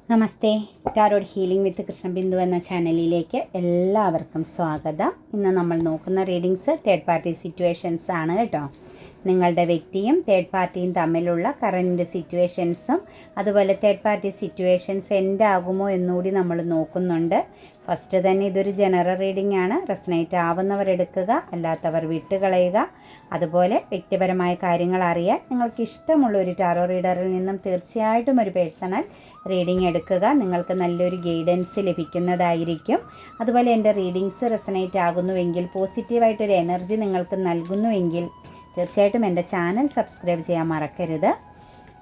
നമസ്തേ. Tarot healing വിത്ത് കൃഷ്ണബിന്ദു എന്ന ചാനലിലേക്ക് എല്ലാവർക്കും സ്വാഗതം. ഇന്ന് നമ്മൾ നോക്കുന്ന റീഡിങ്സ് തേർഡ് പാർട്ടി സിറ്റുവേഷൻസ് ആണ് കേട്ടോ. നിങ്ങളുടെ വ്യക്തിയും തേർഡ് പാർട്ടിയും തമ്മിലുള്ള കറൻറ്റ് സിറ്റുവേഷൻസും അതുപോലെ തേർഡ് പാർട്ടി സിറ്റുവേഷൻസ് എൻഡ് ആകുമോ എന്നുകൂടി നമ്മൾ നോക്കുന്നുണ്ട്. ഫസ്റ്റ് തന്നെ ഇതൊരു ജനറൽ റീഡിംഗ് ആണ്. റെസനേറ്റ് ആവുന്നവർ എടുക്കുക, അല്ലാത്തവർ വിട്ടുകളയുക. അതുപോലെ വ്യക്തിപരമായ കാര്യങ്ങൾ അറിയാൻ നിങ്ങൾക്ക് ഇഷ്ടമുള്ള ഒരു ടാറോ റീഡറിൽ നിന്നും തീർച്ചയായിട്ടും ഒരു പേഴ്സണൽ റീഡിംഗ് എടുക്കുക. നിങ്ങൾക്ക് നല്ലൊരു ഗൈഡൻസ് ലഭിക്കുന്നതായിരിക്കും. അതുപോലെ എൻ്റെ റീഡിങ്സ് റെസനേറ്റ് ആകുന്നുവെങ്കിൽ, പോസിറ്റീവായിട്ടൊരു എനർജി നിങ്ങൾക്ക് നൽകുന്നുവെങ്കിൽ തീർച്ചയായിട്ടും എൻ്റെ ചാനൽ സബ്സ്ക്രൈബ് ചെയ്യാൻ മറക്കരുത്.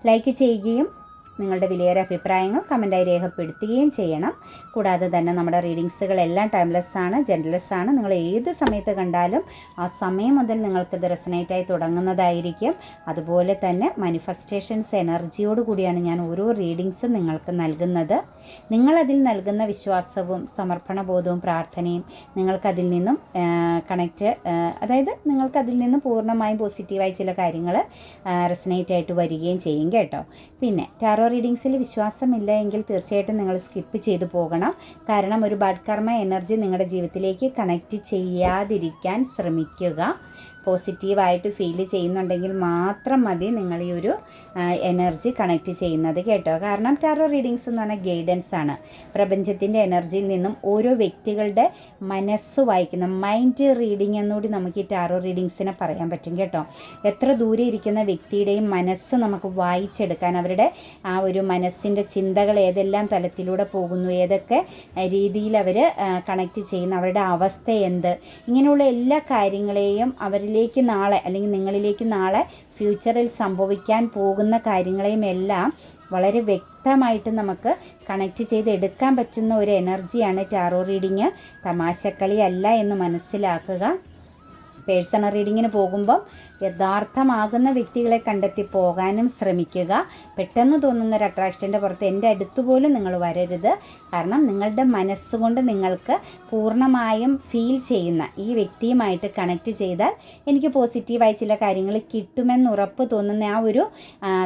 ലൈക്ക് ചെയ്യുകയും നിങ്ങളുടെ വിലയേറെ അഭിപ്രായങ്ങൾ കമൻറ്റായി രേഖപ്പെടുത്തുകയും ചെയ്യണം. കൂടാതെ തന്നെ നമ്മുടെ റീഡിങ്സുകളെല്ലാം ടൈംലെസ് ആണ്, ജെൻഡർലെസ് ആണ്. നിങ്ങൾ ഏത് സമയത്ത് കണ്ടാലും ആ സമയം മുതൽ നിങ്ങൾക്കിത് റെസനേറ്റായി തുടങ്ങുന്നതായിരിക്കും. അതുപോലെ തന്നെ മാനിഫെസ്റ്റേഷൻസ് എനർജിയോട് കൂടിയാണ് ഞാൻ ഓരോ റീഡിങ്സും നിങ്ങൾക്ക് നൽകുന്നത്. നിങ്ങളതിൽ നൽകുന്ന വിശ്വാസവും സമർപ്പണബോധവും പ്രാർത്ഥനയും നിങ്ങൾക്കതിൽ നിന്നും അതായത് നിങ്ങൾക്കതിൽ നിന്നും പൂർണ്ണമായും പോസിറ്റീവായി ചില കാര്യങ്ങൾ റെസനേറ്റായിട്ട് വരികയും ചെയ്യും കേട്ടോ. പിന്നെ ടാറോ റീഡിങ്സിൽ വിശ്വാസമില്ല എങ്കിൽ തീർച്ചയായിട്ടും നിങ്ങൾ സ്കിപ്പ് ചെയ്തു പോകണം. കാരണം ഒരു ബാഡ് കർമ്മ എനർജി നിങ്ങളുടെ ജീവിതത്തിലേക്ക് കണക്റ്റ് ചെയ്യാതിരിക്കാൻ ശ്രമിക്കുക. പോസിറ്റീവായിട്ട് ഫീൽ ചെയ്യുന്നുണ്ടെങ്കിൽ മാത്രം മതി നിങ്ങൾ ഈ ഒരു എനർജി കണക്റ്റ് ചെയ്യുന്നത് കേട്ടോ. കാരണം ടാറോ റീഡിങ്സ് എന്ന് പറഞ്ഞാൽ ഗൈഡൻസ് ആണ്. പ്രപഞ്ചത്തിൻ്റെ എനർജിയിൽ നിന്നും ഓരോ വ്യക്തികളുടെ മനസ്സ് വായിക്കുന്ന മൈൻഡ് റീഡിംഗ് എന്നുകൂടി നമുക്ക് ഈ ടാറോ റീഡിങ്സിനെ പറയാൻ പറ്റും കേട്ടോ. എത്ര ദൂരെ ഇരിക്കുന്ന വ്യക്തിയുടെയും മനസ്സ് നമുക്ക് വായിച്ചെടുക്കാൻ, അവരുടെ ആ ഒരു മനസ്സിൻ്റെ ചിന്തകൾ ഏതെല്ലാം തലത്തിലൂടെ പോകുന്നു, ഏതൊക്കെ രീതിയിൽ അവർ കണക്റ്റ് ചെയ്യുന്നു, അവരുടെ അവസ്ഥ എന്ത്, ഇങ്ങനെയുള്ള എല്ലാ കാര്യങ്ങളെയും അവരിലേക്ക് നാളെ അല്ലെങ്കിൽ നിങ്ങളിലേക്ക് നാളെ ഫ്യൂച്ചറിൽ സംഭവിക്കാൻ പോകുന്ന കാര്യങ്ങളെയും എല്ലാം വളരെ വ്യക്തമായിട്ട് നമുക്ക് കണക്റ്റ് ചെയ്ത് എടുക്കാൻ പറ്റുന്ന ഒരു എനർജിയാണ് ടാറോ റീഡിങ്. തമാശക്കളി അല്ല എന്ന് മനസ്സിലാക്കുക. പേഴ്സണൽ റീഡിങ്ങിന് പോകുമ്പം യഥാർത്ഥമാകുന്ന വ്യക്തികളെ കണ്ടെത്തി പോകാനും ശ്രമിക്കുക. പെട്ടെന്ന് തോന്നുന്ന ഒരു അട്രാക്ഷൻ്റെ പുറത്ത് എൻ്റെ അടുത്തുപോലും നിങ്ങൾ വരരുത്. കാരണം നിങ്ങളുടെ മനസ്സുകൊണ്ട് നിങ്ങൾക്ക് പൂർണ്ണമായും ഫീൽ ചെയ്യുന്ന ഈ വ്യക്തിയുമായിട്ട് കണക്റ്റ് ചെയ്താൽ എനിക്ക് പോസിറ്റീവായി ചില കാര്യങ്ങൾ കിട്ടുമെന്ന് ഉറപ്പ് തോന്നുന്ന ആ ഒരു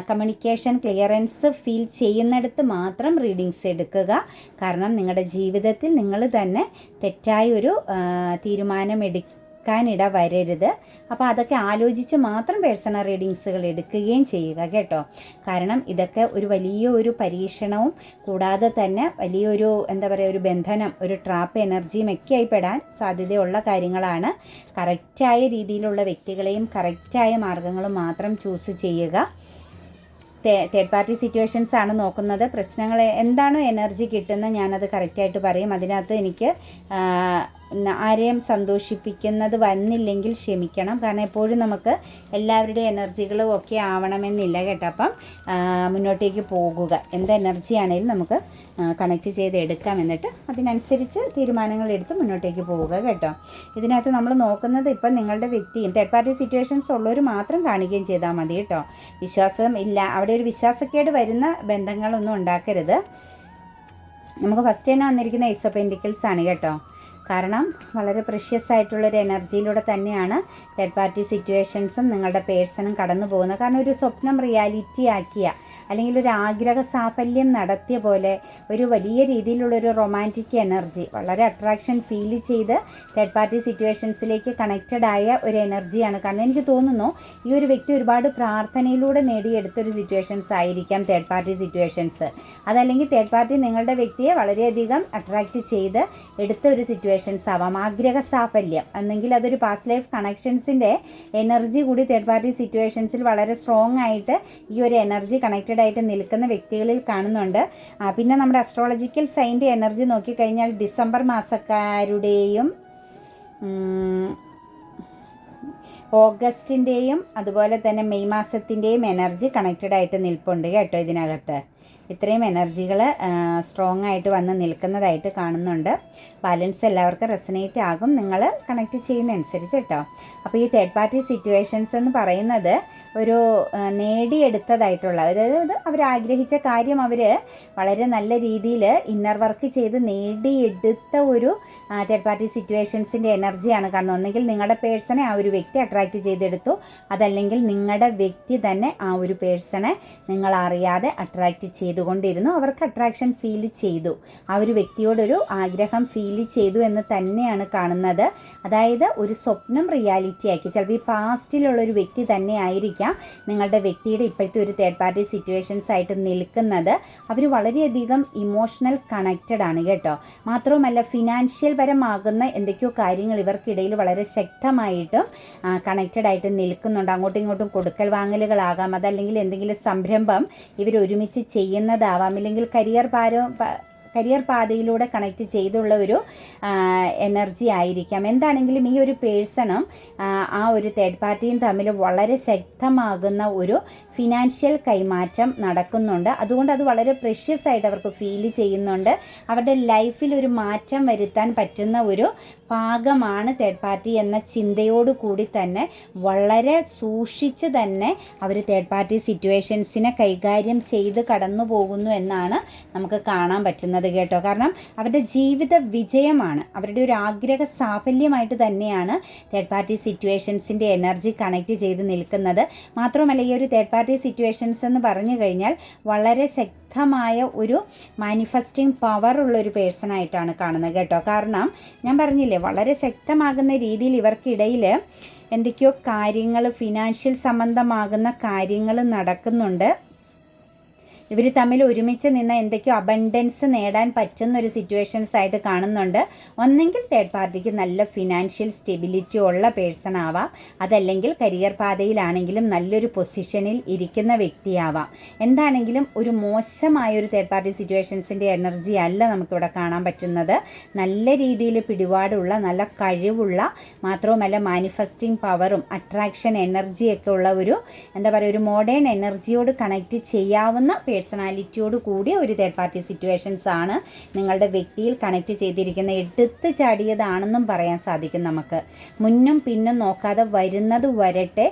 കമ്മ്യൂണിക്കേഷൻ ക്ലിയറൻസ് ഫീൽ ചെയ്യുന്നിടത്ത് മാത്രം റീഡിങ്സ് എടുക്കുക. കാരണം നിങ്ങളുടെ ജീവിതത്തിൽ നിങ്ങൾ തന്നെ തെറ്റായൊരു തീരുമാനം ിട വരരുത്. അപ്പോൾ അതൊക്കെ ആലോചിച്ച് മാത്രം പേഴ്സണൽ റീഡിങ്സുകൾ എടുക്കുകയും ചെയ്യുക കേട്ടോ. കാരണം ഇതൊക്കെ ഒരു വലിയൊരു പരീക്ഷണവും കൂടാതെ തന്നെ വലിയൊരു ഒരു ബന്ധനം, ഒരു ട്രാപ്പ് എനർജിയും ഒക്കെ ആയി പെടാൻ സാധ്യതയുള്ള കാര്യങ്ങളാണ്. കറക്റ്റായ രീതിയിലുള്ള വ്യക്തികളെയും കറക്റ്റായ മാർഗങ്ങളും മാത്രം ചൂസ് ചെയ്യുക. തേർഡ് പാർട്ടി സിറ്റുവേഷൻസ് ആണ് നോക്കുന്നത്. പ്രശ്നങ്ങൾ എന്താണോ എനർജി കിട്ടുന്നത് ഞാനത് കറക്റ്റായിട്ട് പറയും. അതിനകത്ത് എനിക്ക് ആരെയും സന്തോഷിപ്പിക്കുന്നത് വന്നില്ലെങ്കിൽ ക്ഷമിക്കണം. കാരണം എപ്പോഴും നമുക്ക് എല്ലാവരുടെയും എനർജികളും ഒക്കെ ആവണമെന്നില്ല കേട്ടോ. അപ്പം മുന്നോട്ടേക്ക് പോകുക. എന്ത് എനർജിയാണേലും നമുക്ക് കണക്റ്റ് ചെയ്ത് എടുക്കാം. എന്നിട്ട് അതിനനുസരിച്ച് തീരുമാനങ്ങൾ എടുത്ത് മുന്നോട്ടേക്ക് പോവുക കേട്ടോ. ഇതിനകത്ത് നമ്മൾ നോക്കുന്നത് ഇപ്പം നിങ്ങളുടെ വ്യക്തിയും തേർഡ് പാർട്ടി സിറ്റുവേഷൻസ് ഉള്ളവർ മാത്രം കാണുകയും ചെയ്താൽ മതി കേട്ടോ. വിശ്വാസം ഇല്ല, അവിടെ ഒരു വിശ്വാസക്കേട് വരുന്ന ബന്ധങ്ങളൊന്നും ഉണ്ടാക്കരുത്. നമുക്ക് ഫസ്റ്റ് തന്നെ വന്നിരിക്കുന്ന ഏസ് ഓഫ് പെന്റിക്കിൾസ് ആണ് കേട്ടോ. കാരണം വളരെ പ്രഷ്യസ് ആയിട്ടുള്ളൊരു എനർജിയിലൂടെ തന്നെയാണ് തേർഡ് പാർട്ടി സിറ്റുവേഷൻസും നിങ്ങളുടെ പേഴ്സണും കടന്നു പോകുന്നത്. കാരണം ഒരു സ്വപ്നം റിയാലിറ്റി ആക്കിയ അല്ലെങ്കിൽ ഒരു ആഗ്രഹ സാഫല്യം നടത്തിയ പോലെ ഒരു വലിയ രീതിയിലുള്ളൊരു റൊമാൻറ്റിക് എനർജി, വളരെ അട്രാക്ഷൻ ഫീൽ ചെയ്ത് തേർഡ് പാർട്ടി സിറ്റുവേഷൻസിലേക്ക് കണക്റ്റഡ് ആയ ഒരു എനർജിയാണ് കാണുന്നത്. എനിക്ക് തോന്നുന്നു ഈ ഒരു വ്യക്തി ഒരുപാട് പ്രാർത്ഥനയിലൂടെ നേടിയെടുത്തൊരു സിറ്റുവേഷൻസ് ആയിരിക്കാം തേർഡ് പാർട്ടി സിറ്റുവേഷൻസ്. അതല്ലെങ്കിൽ തേർഡ് പാർട്ടി നിങ്ങളുടെ വ്യക്തിയെ വളരെയധികം അട്രാക്റ്റ് ചെയ്ത് എടുത്ത ഒരു സിറ്റുവേഷൻസ് ആവാം. ആഗ്രഹ സാഫല്യം എന്നെങ്കിൽ അതൊരു പാസ്റ്റ് ലൈഫ് കണക്ഷൻസിൻ്റെ എനർജി കൂടി തേർഡ് പാർട്ടി സിറ്റുവേഷൻസിൽ വളരെ സ്ട്രോങ് ആയിട്ട് ഈ ഒരു എനർജി കണക്റ്റഡ് ആയിട്ട് നിൽക്കുന്ന വ്യക്തികളിൽ കാണുന്നുണ്ട്. പിന്നെ നമ്മുടെ അസ്ട്രോളജിക്കൽ സൈൻ്റെ എനർജി നോക്കിക്കഴിഞ്ഞാൽ ഡിസംബർ മാസക്കാരുടെയും ഓഗസ്റ്റിൻ്റെയും അതുപോലെ തന്നെ മെയ് മാസത്തിൻ്റെയും എനർജി കണക്റ്റഡ് ആയിട്ട് നിൽപ്പുണ്ട് കേട്ടോ. ഇതിനകത്ത് ഇത്രയും എനർജികൾ സ്ട്രോങ് ആയിട്ട് വന്ന് നിൽക്കുന്നതായിട്ട് കാണുന്നുണ്ട്. ബാലൻസ് എല്ലാവർക്കും റെസനേറ്റ് ആകും നിങ്ങൾ കണക്റ്റ് ചെയ്യുന്നതനുസരിച്ച് കേട്ടോ. അപ്പോൾ ഈ തേർഡ് പാർട്ടി സിറ്റുവേഷൻസ് എന്ന് പറയുന്നത് ഒരു നേടിയെടുത്തതായിട്ടുള്ള, അതായത് അവർ ആഗ്രഹിച്ച കാര്യം അവർ വളരെ നല്ല രീതിയിൽ ഇന്നർ വർക്ക് ചെയ്ത് നേടിയെടുത്ത ഒരു തേർഡ് പാർട്ടി സിറ്റുവേഷൻസിൻ്റെ എനർജിയാണ് കാണുന്നത്. ഒന്നെങ്കിൽ നിങ്ങളുടെ പേഴ്സണെ ആ ഒരു വ്യക്തി അട്രാക്റ്റ് ചെയ്തെടുത്തു, അതല്ലെങ്കിൽ നിങ്ങളുടെ വ്യക്തി തന്നെ ആ ഒരു പേഴ്സണെ നിങ്ങൾ അറിയാതെ അട്രാക്റ്റ് ചെയ്തുകൊണ്ടിരുന്നു. അവർക്ക് അട്രാക്ഷൻ ഫീൽ ചെയ്തു, ആ ഒരു വ്യക്തിയോടൊരു ആഗ്രഹം ഫീൽ ചെയ്തു എന്ന് തന്നെയാണ് കാണുന്നത്. അതായത് ഒരു സ്വപ്നം റിയാലിറ്റി ആക്കി. ചിലപ്പോൾ ഈ പാസ്റ്റിലുള്ളൊരു വ്യക്തി തന്നെ ആയിരിക്കാം നിങ്ങളുടെ വ്യക്തിയുടെ ഇപ്പോഴത്തെ ഒരു തേർഡ് പാർട്ടി സിറ്റുവേഷൻസ് ആയിട്ട് നിൽക്കുന്നത്. അവർ വളരെയധികം ഇമോഷണൽ കണക്റ്റഡ് ആണ് കേട്ടോ. മാത്രവുമല്ല ഫിനാൻഷ്യൽ പരമാകുന്ന എന്തൊക്കെയോ കാര്യങ്ങൾ ഇവർക്കിടയിൽ വളരെ ശക്തമായിട്ടും കണക്റ്റഡ് ആയിട്ട് നിൽക്കുന്നുണ്ട്. അങ്ങോട്ടും ഇങ്ങോട്ടും കൊടുക്കൽ വാങ്ങലുകളാകാം, അതല്ലെങ്കിൽ എന്തെങ്കിലും സംരംഭം ഇവർ ഒരുമിച്ച് ചെയ്യുന്നതാവാം, ഇല്ലെങ്കിൽ കരിയർ പാതയിലൂടെ കണക്റ്റ് ചെയ്തുള്ള ഒരു എനർജി ആയിരിക്കാം. എന്താണെങ്കിലും ഈ ഒരു പേഴ്സണും ആ ഒരു തേർഡ് പാർട്ടിയും തമ്മിൽ വളരെ ശക്തമാകുന്ന ഒരു ഫിനാൻഷ്യൽ കൈമാറ്റം നടക്കുന്നുണ്ട്. അതുകൊണ്ട് അത് വളരെ പ്രഷ്യസ് ആയിട്ട് അവർക്ക് ഫീൽ ചെയ്യുന്നുണ്ട്. അവരുടെ ലൈഫിൽ ഒരു മാറ്റം വരുത്താൻ പറ്റുന്ന ഒരു ഭാഗമാണ് തേർഡ് പാർട്ടി എന്ന ചിന്തയോടു കൂടി തന്നെ വളരെ സൂക്ഷിച്ച് തന്നെ അവർ തേർഡ് പാർട്ടി സിറ്റുവേഷൻസിനെ കൈകാര്യം ചെയ്ത് കടന്നു പോകുന്നു എന്നാണ് നമുക്ക് കാണാൻ പറ്റുന്നത് കേട്ടോ. കാരണം അവരുടെ ജീവിത വിജയമാണ്, അവരുടെ ഒരു ആഗ്രഹ സാഫല്യമായിട്ട് തന്നെയാണ് തേർഡ് പാർട്ടി സിറ്റുവേഷൻസിൻ്റെ എനർജി കണക്റ്റ് ചെയ്ത് നിൽക്കുന്നത്. മാത്രമല്ല ഈ ഒരു തേർഡ് പാർട്ടി സിറ്റുവേഷൻസ് എന്ന് പറഞ്ഞു കഴിഞ്ഞാൽ വളരെ ശക്തമായ ഒരു മാനിഫെസ്റ്റിംഗ് പവർ ഉള്ളൊരു പേഴ്സണായിട്ടാണ് കാണുന്നത് കേട്ടോ. കാരണം ഞാൻ പറഞ്ഞില്ലേ, വളരെ ശക്തമാകുന്ന രീതിയിൽ ഇവർക്കിടയിൽ എന്തൊക്കെയോ കാര്യങ്ങൾ, ഫിനാൻഷ്യൽ സംബന്ധമാകുന്ന കാര്യങ്ങൾ നടക്കുന്നുണ്ട്. ഇവർ തമ്മിൽ ഒരുമിച്ച് നിന്ന് എന്തൊക്കെയോ അബണ്ടൻസ് നേടാൻ പറ്റുന്ന ഒരു സിറ്റുവേഷൻസ് ആയിട്ട് കാണുന്നുണ്ട്. ഒന്നെങ്കിൽ തേർഡ് പാർട്ടിക്ക് നല്ല ഫിനാൻഷ്യൽ സ്റ്റെബിലിറ്റി ഉള്ള പേഴ്സൺ ആവാം, അതല്ലെങ്കിൽ കരിയർ പാതയിലാണെങ്കിലും നല്ലൊരു പൊസിഷനിൽ ഇരിക്കുന്ന വ്യക്തിയാവാം. എന്താണെങ്കിലും ഒരു മോശമായൊരു തേർഡ് പാർട്ടി സിറ്റുവേഷൻസിൻ്റെ എനർജി അല്ല നമുക്കിവിടെ കാണാൻ പറ്റുന്നത്. നല്ല രീതിയിൽ പിടിപാടുള്ള, നല്ല കഴിവുള്ള, മാത്രവുമല്ല മാനിഫെസ്റ്റിംഗ് പവറും അട്രാക്ഷൻ എനർജിയൊക്കെ ഉള്ള ഒരു ഒരു മോഡേൺ എനർജിയോട് കണക്റ്റ് ചെയ്യാവുന്ന പേഴ്സണാലിറ്റിയോട് കൂടിയ ഒരു തേർഡ് പാർട്ടി സിറ്റുവേഷൻസ് ആണ് നിങ്ങളുടെ വ്യക്തിയിൽ കണക്റ്റ് ചെയ്തിരിക്കുന്ന. എടുത്ത് ചാടിയതാണെന്നും പറയാൻ സാധിക്കും നമുക്ക്. മുന്നും പിന്നും നോക്കാതെ വരുന്നത് വരട്ടെ.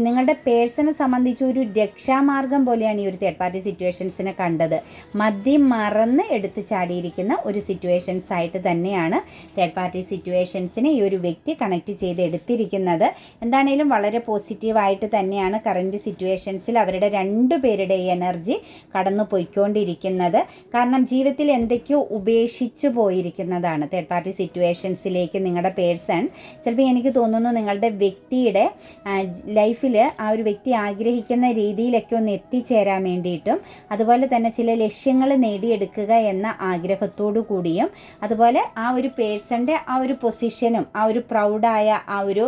നിങ്ങളുടെ പേഴ്സണെ സംബന്ധിച്ച് ഒരു രക്ഷാമാർഗം പോലെയാണ് ഈ ഒരു തേർഡ് പാർട്ടി സിറ്റുവേഷൻസിനെ കണ്ടത്. മദ്യം മറന്ന് എടുത്ത് ചാടിയിരിക്കുന്ന ഒരു സിറ്റുവേഷൻസ് ആയിട്ട് തന്നെയാണ് തേർഡ് പാർട്ടി സിറ്റുവേഷൻസിനെ ഈ ഒരു വ്യക്തി കണക്റ്റ് ചെയ്ത് എടുത്തിരിക്കുന്നത്. എന്താണേലും വളരെ പോസിറ്റീവായിട്ട് തന്നെയാണ് കറൻറ്റ് സിറ്റുവേഷൻസിൽ അവരുടെ രണ്ടുപേരുടെ എനർജി കടന്നു പോയിക്കൊണ്ടിരിക്കുന്നത്. കാരണം ജീവിതത്തിൽ എന്തൊക്കെയോ ഉപേക്ഷിച്ചു പോയിരിക്കുന്നതാണ് തേർഡ് പാർട്ടി സിറ്റുവേഷൻസിലേക്ക് നിങ്ങളുടെ പേഴ്സൺ. ചിലപ്പോൾ എനിക്ക് തോന്നുന്നു നിങ്ങളുടെ വ്യക്തിയുടെ ലൈഫിൽ ആ ഒരു വ്യക്തി ആഗ്രഹിക്കുന്ന രീതിയിലൊക്കെ ഒന്ന് എത്തിച്ചേരാൻ വേണ്ടിയിട്ടും, അതുപോലെ തന്നെ ചില ലക്ഷ്യങ്ങൾ നേടിയെടുക്കുക എന്ന ആഗ്രഹത്തോടു കൂടിയും, അതുപോലെ ആ ഒരു പേഴ്സൻ്റെ ആ ഒരു പൊസിഷനും ആ ഒരു പ്രൗഡായ ആ ഒരു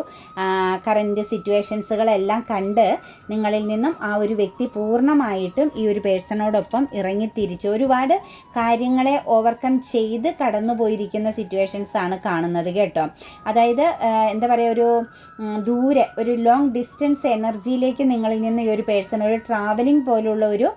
കറൻറ്റ് സിറ്റുവേഷൻസുകളെല്ലാം കണ്ട് നിങ്ങളിൽ നിന്നും ആ ഒരു വ്യക്തി പൂർണ്ണമായിട്ടും ഈ ഒരു പേഴ്സണോടൊപ്പം ഇറങ്ങിത്തിരിച്ച് ഒരുപാട് കാര്യങ്ങളെ ഓവർകം ചെയ്ത് കടന്നുപോയിരിക്കുന്ന സിറ്റുവേഷൻസ് ആണ് കാണുന്നത് കേട്ടോ. അതായത് ഒരു ദൂരെ ഒരു ലോങ് ഡിസ്റ്റൻസ് എനർജിയിലേക്ക് നിങ്ങളിൽ നിന്ന് ഈ ഒരു പേഴ്സൺ ഒരു ട്രാവലിംഗ് പോലുള്ള ഒരു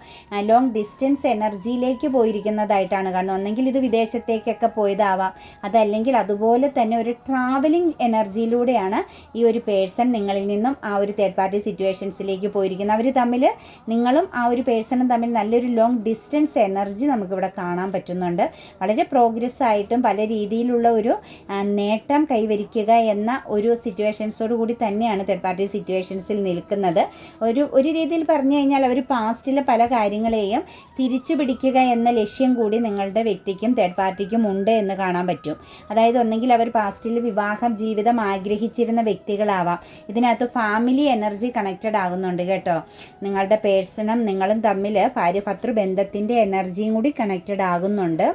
ലോങ് ഡിസ്റ്റൻസ് എനർജിയിലേക്ക് പോയിരിക്കുന്നതായിട്ടാണ് കാണുന്നത്. ഒന്നെങ്കിൽ ഇത് വിദേശത്തേക്കൊക്കെ പോയതാവാം, അതല്ലെങ്കിൽ അതുപോലെ തന്നെ ഒരു ട്രാവലിംഗ് എനർജിയിലൂടെയാണ് ഈ ഒരു പേഴ്സൺ നിങ്ങളിൽ നിന്നും ആ ഒരു തേർഡ് പാർട്ടി സിറ്റുവേഷൻസിലേക്ക് പോയിരിക്കുന്നത്. അവർ തമ്മിൽ, നിങ്ങളും ആ ഒരു പേഴ്സണും തമ്മിൽ നല്ലൊരു ലോങ് ഡിസ്റ്റൻസ് എനർജി നമുക്കിവിടെ കാണാൻ പറ്റുന്നുണ്ട്. വളരെ പ്രോഗ്രസ് ആയിട്ടും പല രീതിയിലുള്ള ഒരു നേട്ടം കൈവരിക്കുക എന്ന ഒരു സിറ്റുവേഷൻസോട് കൂടി തന്നെയാണ് തേർഡ് പാർട്ടി സിറ്റുവേഷൻസിൽ നിൽക്കുന്നത്. ഒരു രീതിയിൽ പറഞ്ഞു കഴിഞ്ഞാൽ അവർ പാസ്റ്റിലെ പല കാര്യങ്ങളെയും തിരിച്ചു പിടിക്കുക എന്ന ലക്ഷ്യം കൂടി നിങ്ങളുടെ വ്യക്തിക്കും തേർഡ് പാർട്ടിക്കും ഉണ്ട് എന്ന് കാണാൻ പറ്റും. അതായത് ഒന്നെങ്കിൽ അവർ പാസ്റ്റിൽ വിവാഹം ജീവിതം ആഗ്രഹിച്ചിരുന്ന വ്യക്തികളാവാം. ഇതിനകത്ത് ഫാമിലി എനർജി കണക്റ്റഡ് ആകുന്നുണ്ട് കേട്ടോ. നിങ്ങളുടെ പേഴ്സണും നിങ്ങളും തമ്മിൽ ഭാര്യ-ഭർതൃ ബന്ധത്തിൻ്റെ എനർജിയും കൂടി കണക്റ്റഡ് ആകുന്നുണ്ട്.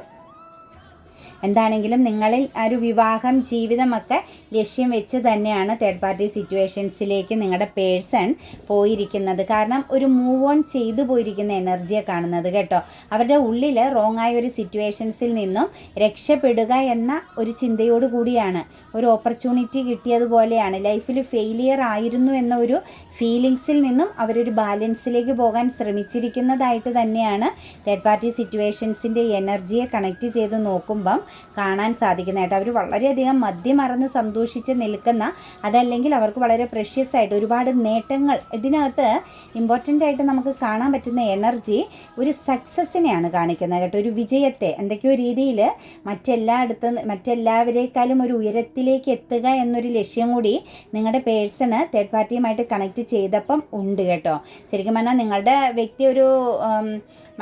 എന്താണെങ്കിലും നിങ്ങളിൽ ഒരു വിവാഹം ജീവിതമൊക്കെ ലക്ഷ്യം വെച്ച് തന്നെയാണ് തേർഡ് പാർട്ടി സിറ്റുവേഷൻസിലേക്ക് നിങ്ങളുടെ പേഴ്സൺ പോയിരിക്കുന്നത്. കാരണം ഒരു മൂവ് ഓൺ ചെയ്തു പോയിരിക്കുന്ന എനർജിയെ കാണുന്നത് കേട്ടോ. അവരുടെ ഉള്ളിൽ റോങ് ആയ ഒരു സിറ്റുവേഷൻസിൽ നിന്നും രക്ഷപ്പെടുക എന്ന ഒരു ചിന്തയോട് കൂടിയാണ്. ഒരു ഓപ്പർച്യൂണിറ്റി കിട്ടിയതുപോലെയാണ്. ലൈഫിൽ ഫെയിലിയർ ആയിരുന്നു എന്ന ഒരു ഫീലിങ്സിൽ നിന്നും അവരൊരു ബാലൻസിലേക്ക് പോകാൻ ശ്രമിച്ചിരിക്കുന്നതായിട്ട് തന്നെയാണ് തേർഡ് പാർട്ടി സിറ്റുവേഷൻസിൻ്റെ എനർജിയെ കണക്റ്റ് ചെയ്ത് നോക്കുമ്പം കാണാൻ സാധിക്കുന്നതായിട്ട്. അവർ വളരെയധികം മദ്യമറന്ന് സന്തോഷിച്ച് നിൽക്കുന്ന, അതല്ലെങ്കിൽ അവർക്ക് വളരെ പ്രഷ്യസ് ആയിട്ട് ഒരുപാട് നേട്ടങ്ങൾ ഇതിനകത്ത് ഇമ്പോർട്ടൻ്റ് ആയിട്ട് നമുക്ക് കാണാൻ പറ്റുന്ന എനർജി ഒരു സക്സസ്സിനെയാണ് കാണിക്കുന്നത് കേട്ടോ. ഒരു വിജയത്തെ എന്തൊക്കെയോ രീതിയിൽ മറ്റെല്ലാവരേക്കാളും ഒരു ഉയരത്തിലേക്ക് എത്തുക എന്നൊരു ലക്ഷ്യം കൂടി നിങ്ങളുടെ പേഴ്സണ് തേർഡ് പാർട്ടിയുമായിട്ട് കണക്ട് ചെയ്തപ്പം ഉണ്ട് കേട്ടോ. ശരിക്കും പറഞ്ഞാൽ നിങ്ങളുടെ വ്യക്തി ഒരു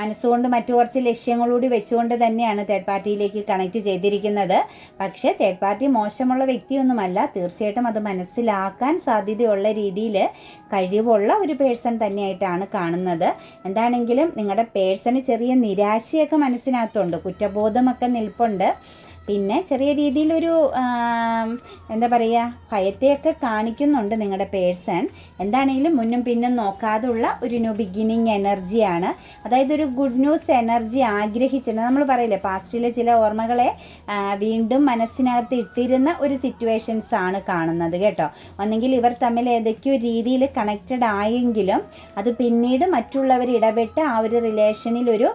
മനസ്സുകൊണ്ട് മറ്റു കുറച്ച് ലക്ഷ്യങ്ങളൂടി വെച്ചുകൊണ്ട് തന്നെയാണ് തേർഡ് പാർട്ടിയിലേക്ക് കണക്ട് ചെയ്തിരിക്കുന്നത്. പക്ഷേ തേർഡ് പാർട്ടി മോശമുള്ള വ്യക്തിയൊന്നുമല്ല, തീർച്ചയായിട്ടും അത് മനസ്സിലാക്കാൻ സാധ്യതയുള്ള രീതിയിൽ കഴിവുള്ള ഒരു പേഴ്സൺ തന്നെയായിട്ടാണ് കാണുന്നത്. എന്താണെങ്കിലും നിങ്ങളുടെ പേഴ്സണ് ചെറിയ നിരാശയൊക്കെ മനസ്സിനകത്തുണ്ട്, കുറ്റബോധമൊക്കെ നിൽപ്പുണ്ട്. പിന്നെ ചെറിയ രീതിയിലൊരു എന്താ പറയുക, ഭയത്തെയൊക്കെ കാണിക്കുന്നുണ്ട് നിങ്ങളുടെ പേഴ്സൺ. എന്താണെങ്കിലും മുന്നും പിന്നും നോക്കാതുള്ള ഒരു ന്യൂ ബിഗിനിങ് എനർജിയാണ്. അതായത് ഒരു ഗുഡ് ന്യൂസ് എനർജി ആഗ്രഹിച്ചിട്ടുണ്ട്. നമ്മൾ പറയില്ലേ, പാസ്റ്റിലെ ചില ഓർമ്മകളെ വീണ്ടും മനസ്സിനകത്ത് ഇട്ടിരുന്ന ഒരു സിറ്റുവേഷൻസ് ആണ് കാണുന്നത് കേട്ടോ. ഒന്നെങ്കിൽ ഇവർ തമ്മിൽ ഏതൊക്കെയോ രീതിയിൽ കണക്റ്റഡ് ആയെങ്കിലും അത് പിന്നീട് മറ്റുള്ളവർ ഇടപെട്ട് ആ ഒരു റിലേഷനിൽ ഒരു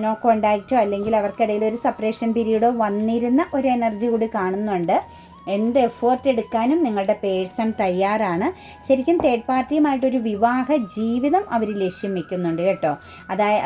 നോ കോണ്ടാക്റ്റോ അല്ലെങ്കിൽ അവർക്കിടയിൽ ഒരു സെപ്പറേഷൻ പീരീഡോ വന്നിരുന്ന ഒരു എനർജി കൂടി കാണുന്നുണ്ട്. എന്ത് എഫേർട്ട് എടുക്കാനും നിങ്ങളുടെ പേഴ്സൺ തയ്യാറാണ്. ശരിക്കും തേർഡ് പാർട്ടിയുമായിട്ടൊരു വിവാഹ ജീവിതം അവർ ലക്ഷ്യം വെക്കുന്നുണ്ട് കേട്ടോ.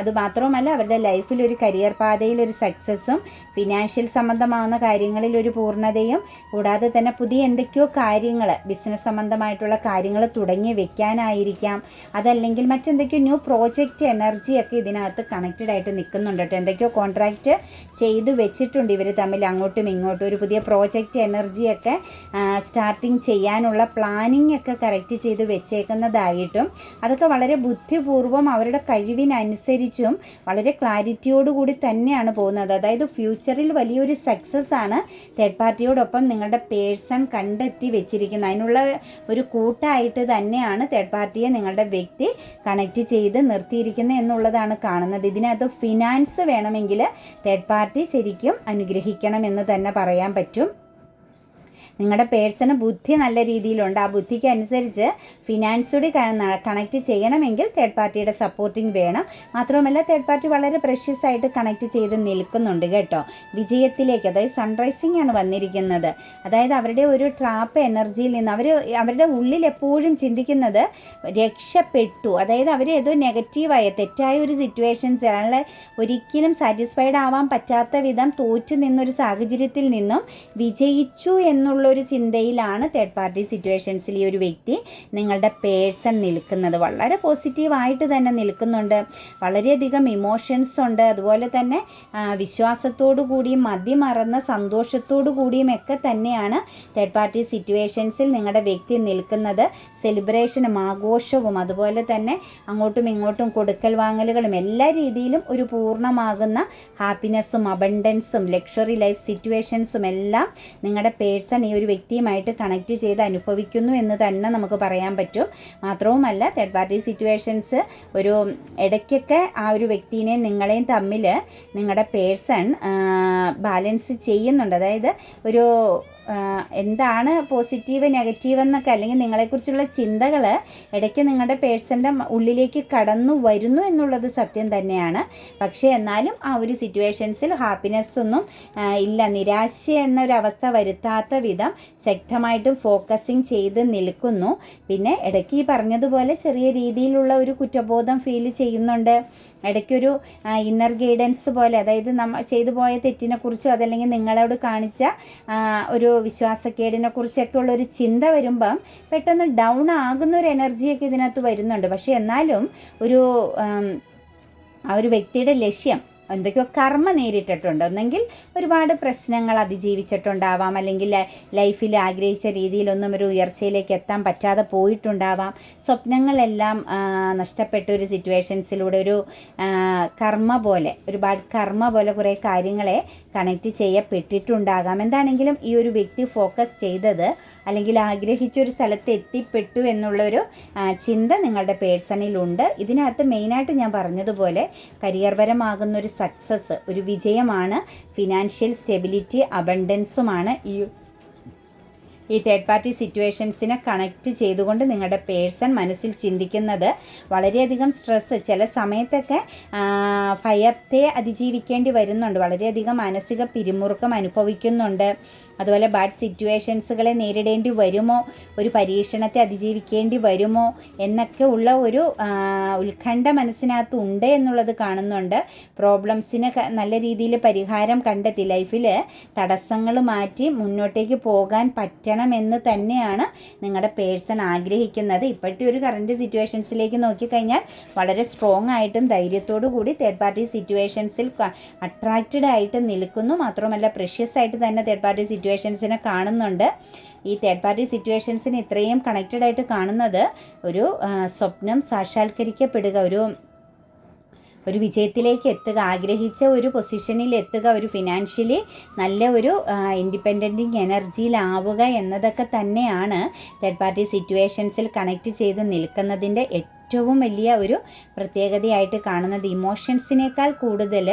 അത് മാത്രവുമല്ല, അവരുടെ ലൈഫിൽ ഒരു കരിയർ പാതയിൽ ഒരു സക്സസ്സും ഫിനാൻഷ്യൽ സംബന്ധമാകുന്ന കാര്യങ്ങളിൽ ഒരു പൂർണ്ണതയും, കൂടാതെ തന്നെ പുതിയ എന്തൊക്കെയോ കാര്യങ്ങൾ, ബിസിനസ് സംബന്ധമായിട്ടുള്ള കാര്യങ്ങൾ തുടങ്ങി വെക്കാനായിരിക്കാം. അതല്ലെങ്കിൽ മറ്റെന്തൊക്കെയോ ന്യൂ പ്രോജക്റ്റ് എനർജിയൊക്കെ ഇതിനകത്ത് കണക്റ്റഡ് ആയിട്ട് നിൽക്കുന്നുണ്ട് കേട്ടോ. എന്തൊക്കെയോ കോൺട്രാക്റ്റ് ചെയ്തു വെച്ചിട്ടുണ്ട് ഇവർ തമ്മിൽ, അങ്ങോട്ടും ഇങ്ങോട്ടും ഒരു പുതിയ പ്രോജക്റ്റ് എനർജി ഒക്കെ സ്റ്റാർട്ടിങ് ചെയ്യാനുള്ള പ്ലാനിങ് ഒക്കെ കറക്റ്റ് ചെയ്ത് വെച്ചേക്കുന്നതായിട്ടും, അതൊക്കെ വളരെ ബുദ്ധിപൂർവ്വം അവരുടെ കഴിവിനനുസരിച്ചും വളരെ ക്ലാരിറ്റിയോടുകൂടി തന്നെയാണ് പോകുന്നത്. അതായത് ഫ്യൂച്ചറിൽ വലിയൊരു സക്സസ് ആണ് തേർഡ് പാർട്ടിയോടൊപ്പം നിങ്ങളുടെ പേഴ്സൺ കണ്ടെത്തി വെച്ചിരിക്കുന്നത്. അതിനുള്ള ഒരു കൂട്ടായിട്ട് തന്നെയാണ് തേർഡ് പാർട്ടിയെ നിങ്ങളുടെ വ്യക്തി കണക്റ്റ് ചെയ്ത് നിർത്തിയിരിക്കുന്നത് എന്നുള്ളതാണ് കാണുന്നത്. ഇതിനകത്ത് ഫിനാൻസ് വേണമെങ്കിൽ തേർഡ് പാർട്ടി ശരിക്കും അനുഗ്രഹിക്കണം എന്ന് തന്നെ പറയാൻ പറ്റും. നിങ്ങളുടെ പേഴ്സണ് ബുദ്ധി നല്ല രീതിയിലുണ്ട്. ആ ബുദ്ധിക്ക് അനുസരിച്ച് ഫിനാൻസോട് കണക്റ്റ് ചെയ്യണമെങ്കിൽ തേർഡ് പാർട്ടിയുടെ സപ്പോർട്ടിങ് വേണം. മാത്രവുമല്ല തേർഡ് പാർട്ടി വളരെ പ്രഷ്യസ് ആയിട്ട് കണക്റ്റ് ചെയ്ത് നിൽക്കുന്നുണ്ട് കേട്ടോ വിജയത്തിലേക്ക്. അതായത് സൺറൈസിംഗ് ആണ് വന്നിരിക്കുന്നത്. അതായത് അവരുടെ ഒരു ട്രാപ്പ് എനർജിയിൽ നിന്ന് അവരുടെ ഉള്ളിൽ എപ്പോഴും ചിന്തിക്കുന്നത് രക്ഷപ്പെട്ടു. അതായത് അവർ ഏതോ നെഗറ്റീവായ തെറ്റായ ഒരു സിറ്റുവേഷൻസ്, അയാളെ ഒരിക്കലും സാറ്റിസ്ഫൈഡ് ആവാൻ പറ്റാത്ത വിധം തോറ്റു നിന്നൊരു സാഹചര്യത്തിൽ നിന്നും വിജയിച്ചു എന്നുള്ള ഒരു ചിന്തയിലാണ് തേർഡ് പാർട്ടി സിറ്റുവേഷൻസിൽ ഈ ഒരു വ്യക്തി നിങ്ങളുടെ പേഴ്സൺ നിൽക്കുന്നത്. വളരെ പോസിറ്റീവായിട്ട് തന്നെ നിൽക്കുന്നുണ്ട്. വളരെയധികം ഇമോഷൻസ് ഉണ്ട്. അതുപോലെ തന്നെ വിശ്വാസത്തോടു കൂടിയും മതിമറന്ന സന്തോഷത്തോടു കൂടിയും ഒക്കെ തന്നെയാണ് തേർഡ് പാർട്ടി സിറ്റുവേഷൻസിൽ നിങ്ങളുടെ വ്യക്തി നിൽക്കുന്നത്. സെലിബ്രേഷനും ആഘോഷവും അതുപോലെ തന്നെ അങ്ങോട്ടും ഇങ്ങോട്ടും കൊടുക്കൽ വാങ്ങലുകളും എല്ലാ രീതിയിലും ഒരു പൂർണ്ണമാകുന്ന ഹാപ്പിനെസ്സും അബണ്ടൻസും ലക്ഷറി ലൈഫ് സിറ്റുവേഷൻസും എല്ലാം നിങ്ങളുടെ പേഴ്സൺ ഈ ഒരു വ്യക്തിയുമായിട്ട് കണക്റ്റ് ചെയ്ത് അനുഭവിക്കുന്നു എന്ന് തന്നെ നമുക്ക് പറയാൻ പറ്റും. മാത്രവുമല്ല തേർഡ് പാർട്ടി സിറ്റുവേഷൻസ് ഒരു ഇടയ്ക്കൊക്കെ ആ ഒരു വ്യക്തിനെയും നിങ്ങളെയും തമ്മിൽ നിങ്ങളുടെ പേഴ്സൺ ബാലൻസ് ചെയ്യുന്നുണ്ട്. അതായത് ഒരു എന്താണ് പോസിറ്റീവ് നെഗറ്റീവ് എന്നൊക്കെ, അല്ലെങ്കിൽ നിങ്ങളെക്കുറിച്ചുള്ള ചിന്തകൾ ഇടയ്ക്ക് നിങ്ങളുടെ പേഴ്സൻ്റെ ഉള്ളിലേക്ക് കടന്നു വരുന്നു എന്നുള്ളത് സത്യം തന്നെയാണ്. പക്ഷേ എന്നാലും ആ ഒരു സിറ്റുവേഷൻസിൽ ഹാപ്പിനെസ് ഒന്നും ഇല്ല, നിരാശ എന്നൊരവസ്ഥ വരുത്താത്ത വിധം ശക്തമായിട്ടും ഫോക്കസിങ് ചെയ്ത് നിൽക്കുന്നു. പിന്നെ ഇടയ്ക്ക് ഈ പറഞ്ഞതുപോലെ ചെറിയ രീതിയിലുള്ള ഒരു കുറ്റബോധം ഫീൽ ചെയ്യുന്നുണ്ട്. ഇടയ്ക്കൊരു ഇന്നർ ഗൈഡൻസ് പോലെ, അതായത് നമ്മൾ ചെയ്തു പോയ തെറ്റിനെക്കുറിച്ചോ അതല്ലെങ്കിൽ നിങ്ങളോട് കാണിച്ച ഒരു വിശ്വാസക്കേടിനെ കുറിച്ചൊക്കെ ഉള്ളൊരു ചിന്ത വരുമ്പം പെട്ടെന്ന് ഡൗൺ ആകുന്ന ഒരു എനർജിയൊക്കെ ഇതിനകത്ത് വരുന്നുണ്ട്. പക്ഷേ എന്നാലും ആ ഒരു വ്യക്തിയുടെ ലക്ഷ്യം എന്തൊക്കെയോ കർമ്മ നേരിട്ടിട്ടുണ്ട്. ഒന്നെങ്കിൽ ഒരുപാട് പ്രശ്നങ്ങൾ അതിജീവിച്ചിട്ടുണ്ടാവാം, അല്ലെങ്കിൽ ലൈഫിൽ ആഗ്രഹിച്ച രീതിയിലൊന്നും ഒരു ഉയർച്ചയിലേക്ക് എത്താൻ പറ്റാതെ പോയിട്ടുണ്ടാവാം. സ്വപ്നങ്ങളെല്ലാം നഷ്ടപ്പെട്ട ഒരു സിറ്റുവേഷൻസിലൂടെ ഒരു കർമ്മ പോലെ, ഒരുപാട് കർമ്മ പോലെ കുറേ കാര്യങ്ങളെ കണക്റ്റ് ചെയ്യപ്പെട്ടിട്ടുണ്ടാകാം. എന്താണെങ്കിലും ഈ ഒരു വ്യക്തി ഫോക്കസ് ചെയ്തത് അല്ലെങ്കിൽ ആഗ്രഹിച്ചൊരു സ്ഥലത്ത് എത്തിപ്പെട്ടു എന്നുള്ളൊരു ചിന്ത നിങ്ങളുടെ പേഴ്സണിലുണ്ട്. ഇതിനകത്ത് മെയിനായിട്ട് ഞാൻ പറഞ്ഞതുപോലെ കരിയർപരമാകുന്നൊരു സക്സസ്, ഒരു വിജയമാണ്, ഫിനാൻഷ്യൽ സ്റ്റെബിലിറ്റി, അബണ്ടൻസുമാണ് ഈ തേർഡ് പാർട്ടി സിറ്റുവേഷൻസിനെ കണക്റ്റ് ചെയ്തുകൊണ്ട് നിങ്ങളുടെ പേഴ്സൺ മനസ്സിൽ ചിന്തിക്കുന്നത് വളരെയധികം സ്ട്രെസ്സ്, ചില സമയത്തൊക്കെ ഭയത്തെ അതിജീവിക്കേണ്ടി വരുന്നുണ്ട്, വളരെയധികം മാനസിക പിരിമുറുക്കം അനുഭവിക്കുന്നുണ്ട്. അതുപോലെ ബാഡ് സിറ്റുവേഷൻസുകളെ നേരിടേണ്ടി വരുമോ, ഒരു പരീക്ഷണത്തെ അതിജീവിക്കേണ്ടി വരുമോ എന്നൊക്കെ ഉള്ള ഒരു ഉത്കണ്ഠ മനസ്സിനകത്ത് ഉണ്ട് എന്നുള്ളത് കാണുന്നുണ്ട്. പ്രോബ്ലംസിന് നല്ല രീതിയിൽ പരിഹാരം കണ്ടെത്തി ലൈഫിൽ തടസ്സങ്ങൾ മാറ്റി മുന്നോട്ടേക്ക് പോകാൻ പറ്റണമെന്ന് തന്നെയാണ് നിങ്ങളുടെ പേഴ്സൺ ആഗ്രഹിക്കുന്നത്. ഇപ്പോഴത്തെ ഒരു കറൻറ്റ് സിറ്റുവേഷൻസിലേക്ക് നോക്കിക്കഴിഞ്ഞാൽ വളരെ സ്ട്രോങ് ആയിട്ടും ധൈര്യത്തോടു കൂടി തേർഡ് പാർട്ടി സിറ്റുവേഷൻസിൽ അട്രാക്റ്റഡ് ആയിട്ട് നിൽക്കുന്നു. മാത്രമല്ല പ്രഷ്യസ് ആയിട്ട് തന്നെ തേർഡ് പാർട്ടി സിറ്റുവേഷൻസിനെ കാണുന്നുണ്ട്. ഈ തേർഡ് പാർട്ടി സിറ്റുവേഷൻസിന് ഇത്രയും കണക്റ്റഡ് ആയിട്ട് കാണുന്നത് ഒരു സ്വപ്നം സാക്ഷാത്കരിക്കപ്പെടുക, ഒരു വിജയത്തിലേക്ക് എത്തുക, ആഗ്രഹിച്ച ഒരു പൊസിഷനിൽ എത്തുക, ഒരു ഫിനാൻഷ്യലി നല്ല ഒരു ഇൻഡിപെൻഡൻറ്റിങ് എനർജിയിലാവുക എന്നതൊക്കെ തന്നെയാണ് തേർഡ് പാർട്ടി സിറ്റുവേഷൻസിൽ കണക്റ്റ് ചെയ്ത് നിൽക്കുന്നതിൻ്റെ ഏറ്റവും വലിയ ഒരു പ്രത്യേകതയായിട്ട് കാണുന്നത്. ഇമോഷൻസിനേക്കാൾ കൂടുതൽ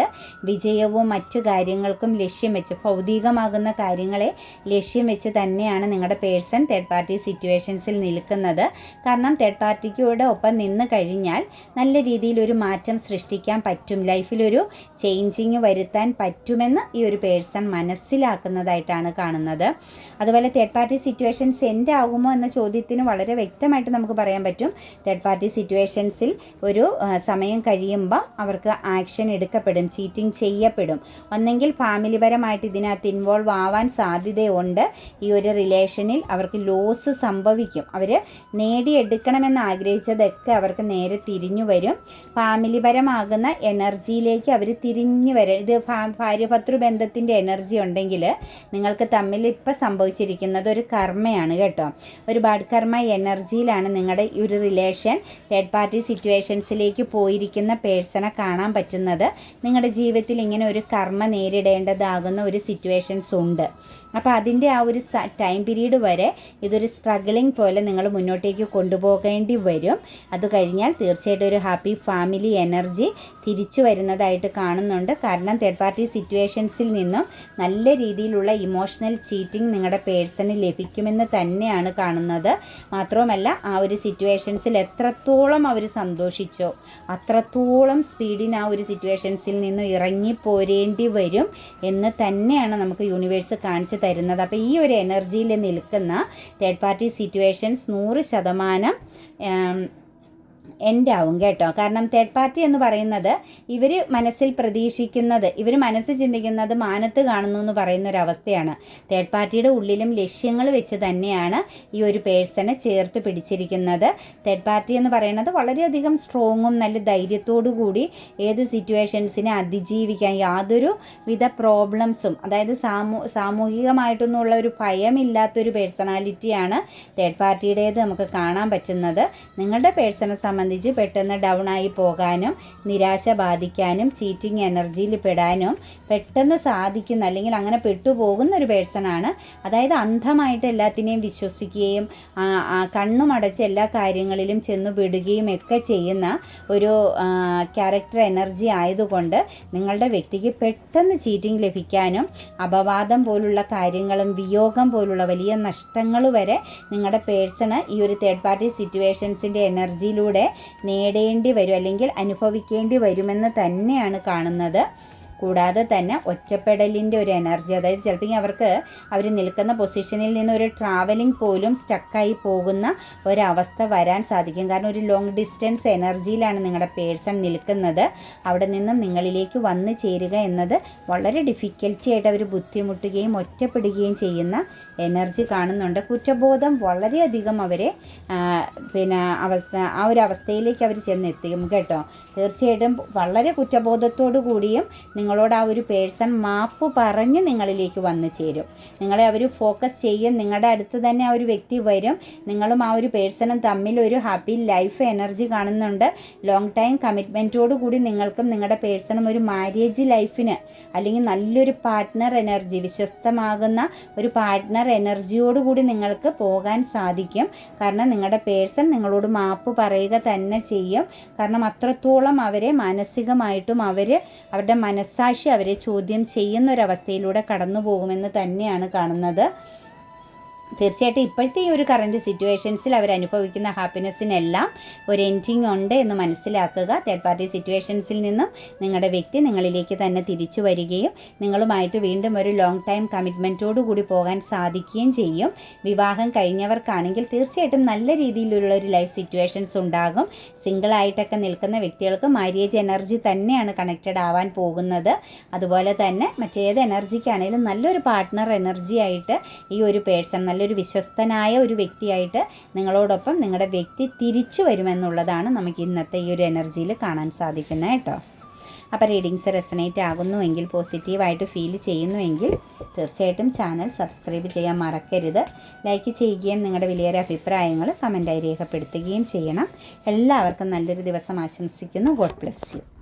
വിജയവും മറ്റു കാര്യങ്ങൾക്കും ലക്ഷ്യം വെച്ച്, ഭൗതികമാകുന്ന കാര്യങ്ങളെ ലക്ഷ്യം വെച്ച് തന്നെയാണ് നിങ്ങളുടെ പേഴ്സൺ തേർഡ് പാർട്ടി സിറ്റുവേഷൻസിൽ നിൽക്കുന്നത്. കാരണം തേർഡ് പാർട്ടിക്കൂടെ ഒപ്പം നിന്ന് കഴിഞ്ഞാൽ നല്ല രീതിയിൽ ഒരു മാറ്റം സൃഷ്ടിക്കാൻ പറ്റും, ലൈഫിലൊരു ചേഞ്ചിങ് വരുത്താൻ പറ്റുമെന്ന് ഈ ഒരു പേഴ്സൺ മനസ്സിലാക്കുന്നതായിട്ടാണ് കാണുന്നത്. അതുപോലെ തേർഡ് പാർട്ടി സിറ്റുവേഷൻസ് എൻഡ് ആകുമോ എന്ന ചോദ്യത്തിന് വളരെ വ്യക്തമായിട്ട് നമുക്ക് പറയാൻ പറ്റും. തേർഡ് പാർട്ടി സിറ്റുവേഷൻസിൽ ഒരു സമയം കഴിയുമ്പോൾ അവർക്ക് ആക്ഷൻ എടുക്കപ്പെടും, ചീറ്റിംഗ് ചെയ്യപ്പെടും. ഒന്നെങ്കിൽ ഫാമിലിപരമായിട്ട് ഇതിനകത്ത് ഇൻവോൾവ് ആവാൻ സാധ്യതയുണ്ട്. ഈ ഒരു റിലേഷനിൽ അവർക്ക് ലോസ് സംഭവിക്കും. അവർ നേടിയെടുക്കണമെന്ന് ആഗ്രഹിച്ചതൊക്കെ അവർക്ക് നേരെ തിരിഞ്ഞു വരും. ഫാമിലിപരമാകുന്ന എനർജിയിലേക്ക് അവർ തിരിഞ്ഞു വരും. ഇത് ഭാര്യഭർത്തൃ ബന്ധത്തിൻ്റെ എനർജി ഉണ്ടെങ്കിൽ നിങ്ങൾക്ക് തമ്മിൽ ഇപ്പം സംഭവിച്ചിരിക്കുന്നത് ഒരു കർമ്മയാണ് കേട്ടോ. ഒരു ബാഡ് കർമ്മ എനർജിയിലാണ് നിങ്ങളുടെ ഈ ഒരു റിലേഷൻ തേർഡ് പാർട്ടി സിറ്റുവേഷൻസിലേക്ക് പോയിരിക്കുന്ന പേഴ്സണെ കാണാൻ പറ്റുന്നത്. നിങ്ങളുടെ ജീവിതത്തിൽ ഇങ്ങനെ ഒരു കർമ്മ നേരിടേണ്ടതാകുന്ന ഒരു സിറ്റുവേഷൻസ് ഉണ്ട്. അപ്പോൾ അതിൻ്റെ ആ ഒരു ടൈം പീരീഡ് വരെ ഇതൊരു സ്ട്രഗിളിങ് പോലെ നിങ്ങൾ മുന്നോട്ടേക്ക് കൊണ്ടുപോകേണ്ടി വരും. അത് കഴിഞ്ഞാൽ തീർച്ചയായിട്ടും ഒരു ഹാപ്പി ഫാമിലി എനർജി തിരിച്ചു വരുന്നതായിട്ട് കാണുന്നുണ്ട്. കാരണം തേർഡ് പാർട്ടി സിറ്റുവേഷൻസിൽ നിന്നും നല്ല രീതിയിലുള്ള ഇമോഷണൽ ചീറ്റിംഗ് നിങ്ങളുടെ പേഴ്സണിൽ ലഭിക്കുമെന്ന് തന്നെയാണ് കാണുന്നത്. മാത്രവുമല്ല ആ ഒരു സിറ്റുവേഷൻസിൽ എത്രത്തോളം അവർ സന്തോഷിച്ചോ അത്രത്തോളം സ്പീഡിന് ആ ഒരു സിറ്റുവേഷൻസിൽ നിന്ന് ഇറങ്ങിപ്പോരേണ്ടി വരും എന്ന് തന്നെയാണ് നമുക്ക് യൂണിവേഴ്സ് കാണിച്ചു തരുന്നത്. അപ്പോൾ ഈ ഒരു എനർജിയിൽ നിൽക്കുന്ന തേർഡ് പാർട്ടി സിറ്റുവേഷൻസ് 100% എൻഡ് ആവും കേട്ടോ. കാരണം തേർഡ് പാർട്ടി എന്ന് പറയുന്നത് ഇവർ മനസ്സിൽ പ്രതീക്ഷിക്കുന്നത്, ഇവർ മനസ്സിൽ ചിന്തിക്കുന്നത് മാനത്ത് കാണുന്നു എന്ന് പറയുന്ന ഒരവസ്ഥയാണ്. തേർഡ് പാർട്ടിയുടെ ഉള്ളിലും ലക്ഷ്യങ്ങൾ വെച്ച് തന്നെയാണ് ഈ ഒരു പേഴ്സണെ ചേർത്ത് പിടിച്ചിരിക്കുന്നത്. തേർഡ് പാർട്ടി എന്ന് പറയുന്നത് വളരെയധികം സ്ട്രോങ്ങും നല്ല ധൈര്യത്തോടു കൂടി ഏത് സിറ്റുവേഷൻസിനെ അതിജീവിക്കാൻ യാതൊരു വിധ പ്രോബ്ലംസും, അതായത് സാമൂഹികമായിട്ടൊന്നുള്ള ഒരു ഭയമില്ലാത്തൊരു പേഴ്സണാലിറ്റിയാണ് തേർഡ് പാർട്ടിയുടേത് നമുക്ക് കാണാൻ പറ്റുന്നത്. നിങ്ങളുടെ പേഴ്സണെ സംബന്ധിച്ച് പെട്ടെന്ന് ഡൗൺ ആയി പോകാനും നിരാശ ബാധിക്കാനും ചീറ്റിംഗ് എനർജിയിൽ പെടാനും പെട്ടെന്ന് സാധിക്കുന്ന, അല്ലെങ്കിൽ അങ്ങനെ പെട്ടുപോകുന്ന ഒരു പേഴ്സണാണ്. അതായത് അന്ധമായിട്ട് എല്ലാത്തിനെയും വിശ്വസിക്കുകയും കണ്ണുമടച്ച് എല്ലാ കാര്യങ്ങളിലും ചെന്നുപെടുകയും ഒക്കെ ചെയ്യുന്ന ഒരു ക്യാരക്ടർ എനർജി ആയതുകൊണ്ട് നിങ്ങളുടെ വ്യക്തിക്ക് പെട്ടെന്ന് ചീറ്റിംഗ് ലഭിക്കാനും അപവാദം പോലുള്ള കാര്യങ്ങളും വിയോഗം പോലുള്ള വലിയ നഷ്ടങ്ങൾ വരെ നിങ്ങളുടെ പേഴ്സണ് ഈ ഒരു തേർഡ് പാർട്ടി സിറ്റുവേഷൻസിൻ്റെ എനർജിയിലൂടെ നേടേണ്ടി വരും, അല്ലെങ്കിൽ അനുഭവിക്കേണ്ടി വരുമെന്ന് തന്നെയാണ് കാണുന്നത്. കൂടാതെ തന്നെ ഒറ്റപ്പെടലിൻ്റെ ഒരു എനർജി, അതായത് ചിലപ്പോൾ അവർ നിൽക്കുന്ന പൊസിഷനിൽ നിന്ന് ഒരു ട്രാവലിംഗ് പോലും സ്റ്റക്കായി പോകുന്ന ഒരവസ്ഥ വരാൻ സാധിക്കും. കാരണം ഒരു ലോങ് ഡിസ്റ്റൻസ് എനർജിയിലാണ് നിങ്ങളുടെ പേഴ്സൺ നിൽക്കുന്നത്. അവിടെ നിന്നും നിങ്ങളിലേക്ക് വന്നു ചേരുക എന്നത് വളരെ ഡിഫിക്കൽറ്റി ആയിട്ട് അവർ ബുദ്ധിമുട്ടുകയും ഒറ്റപ്പെടുകയും ചെയ്യുന്ന എനർജി കാണുന്നുണ്ട്. കുറ്റബോധം വളരെയധികം അവരെ ആ ഒരു അവസ്ഥയിലേക്ക് അവർ ചെന്നെത്തിക്കും കേട്ടോ. തീർച്ചയായിട്ടും വളരെ കുറ്റബോധത്തോടു കൂടിയും നിങ്ങളോട് ആ ഒരു പേഴ്സൺ മാപ്പ് പറഞ്ഞ് നിങ്ങളിലേക്ക് വന്നു ചേരും. നിങ്ങളെ അവർ ഫോക്കസ് ചെയ്യും. നിങ്ങളുടെ അടുത്ത് തന്നെ ആ ഒരു വ്യക്തി വരും. നിങ്ങളും ആ ഒരു പേഴ്സണും തമ്മിൽ ഒരു ഹാപ്പി ലൈഫ് എനർജി കാണുന്നുണ്ട്. ലോങ് ടൈം കമ്മിറ്റ്മെൻറ്റോടു കൂടി നിങ്ങൾക്കും നിങ്ങളുടെ പേഴ്സണും ഒരു മാരേജ് ലൈഫിന്, അല്ലെങ്കിൽ നല്ലൊരു പാർട്ട്ണർ എനർജി, വിശ്വസ്തമാകുന്ന ഒരു പാർട്ട്ണർ എനർജിയോടുകൂടി നിങ്ങൾക്ക് പോകാൻ സാധിക്കും. കാരണം നിങ്ങളുടെ പേഴ്സൺ നിങ്ങളോട് മാപ്പ് പറയുക തന്നെ ചെയ്യും. കാരണം അത്രത്തോളം അവരെ മാനസികമായിട്ടും അവരുടെ മനസ്സാക്ഷി അവരെ ചോദ്യം ചെയ്യുന്നൊരവസ്ഥയിലൂടെ കടന്നു പോകുമെന്ന് തന്നെയാണ് കാണുന്നത്. തീർച്ചയായിട്ടും ഇപ്പോഴത്തെ ഈ ഒരു കറൻറ്റ് സിറ്റുവേഷൻസിൽ അവരനുഭവിക്കുന്ന ഹാപ്പിനെസ്സിനെല്ലാം ഒരു എൻഡിങ് ഉണ്ട് എന്ന് മനസ്സിലാക്കുക. തേർഡ് പാർട്ടി സിറ്റുവേഷൻസിൽ നിന്നും നിങ്ങളുടെ വ്യക്തി നിങ്ങളിലേക്ക് തന്നെ തിരിച്ചു വരികയും നിങ്ങളുമായിട്ട് വീണ്ടും ഒരു ലോങ് ടൈം കമ്മിറ്റ്മെൻറ്റോടു കൂടി പോകാൻ സാധിക്കുകയും ചെയ്യും. വിവാഹം കഴിഞ്ഞവർക്കാണെങ്കിൽ തീർച്ചയായിട്ടും നല്ല രീതിയിലുള്ളൊരു ലൈഫ് സിറ്റുവേഷൻസ് ഉണ്ടാകും. സിംഗിളായിട്ടൊക്കെ നിൽക്കുന്ന വ്യക്തികൾക്ക് മാര്യേജ് എനർജി തന്നെയാണ് കണക്റ്റഡ് ആവാൻ പോകുന്നത്. അതുപോലെ തന്നെ മറ്റേത് എനർജിക്കാണെങ്കിലും നല്ലൊരു പാർട്ട്ണർ എനർജി ആയിട്ട് ഈ ഒരു പേഴ്സൺ നല്ലൊരു വിശ്വസ്തനായ ഒരു വ്യക്തിയായിട്ട് നിങ്ങളോടൊപ്പം നിങ്ങളുടെ വ്യക്തി തിരിച്ചു വരുമെന്നുള്ളതാണ് നമുക്ക് ഇന്നത്തെ ഈ ഒരു എനർജിയിൽ കാണാൻ സാധിക്കുന്നത് കേട്ടോ. അപ്പോൾ റീഡിങ്സ് റെസനേറ്റ് ആകുന്നുവെങ്കിൽ, പോസിറ്റീവായിട്ട് ഫീൽ ചെയ്യുന്നുവെങ്കിൽ തീർച്ചയായിട്ടും ചാനൽ സബ്സ്ക്രൈബ് ചെയ്യാൻ മറക്കരുത്. ലൈക്ക് ചെയ്യുകയും നിങ്ങളുടെ വിലയേറിയ അഭിപ്രായങ്ങൾ കമൻറ്റായി രേഖപ്പെടുത്തുകയും ചെയ്യണം. എല്ലാവർക്കും നല്ലൊരു ദിവസം ആശംസിക്കുന്നു. God bless you.